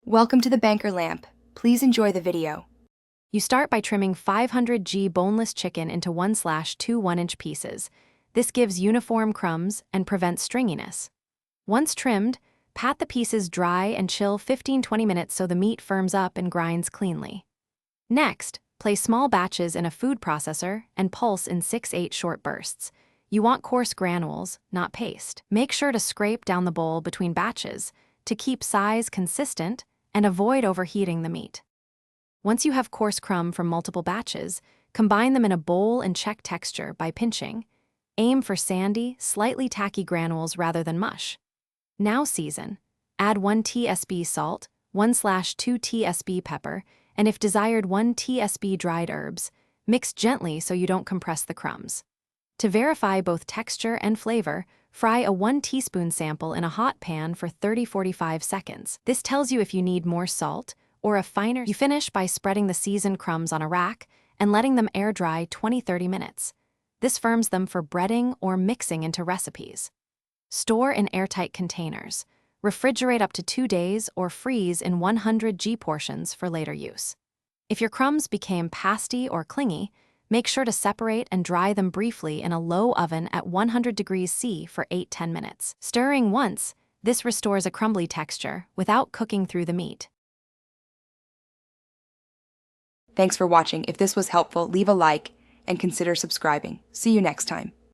Welcome to the Banker Lamp. Please enjoy the video. You start by trimming 500g boneless chicken into 1/2 1-inch pieces. This gives uniform crumbs and prevents stringiness. Once trimmed, pat the pieces dry and chill 15-20 minutes so the meat firms up and grinds cleanly. Next, place small batches in a food processor and pulse in 6-8 short bursts. You want coarse granules, not paste. Make sure to scrape down the bowl between batches to keep size consistent and avoid overheating the meat. Once you have coarse crumb from multiple batches, combine them in a bowl and check texture by pinching. Aim for sandy, slightly tacky granules rather than mush. Now season. Add 1 tsp salt, 1/2 tsp pepper, and if desired 1 tsp dried herbs. Mix gently so you don't compress the crumbs. To verify both texture and flavor, fry a 1 teaspoon sample in a hot pan for 30-45 seconds. This tells you if you need more salt or a finer. You finish by spreading the seasoned crumbs on a rack and letting them air dry 20-30 minutes. This firms them for breading or mixing into recipes. Store in airtight containers. Refrigerate up to 2 days or freeze in 100g portions for later use. If your crumbs became pasty or clingy, make sure to separate and dry them briefly in a low oven at 100 degrees C for 8-10 minutes. Stirring once, this restores a crumbly texture without cooking through the meat. Thanks for watching. If this was helpful, leave a like and consider subscribing. See you next time.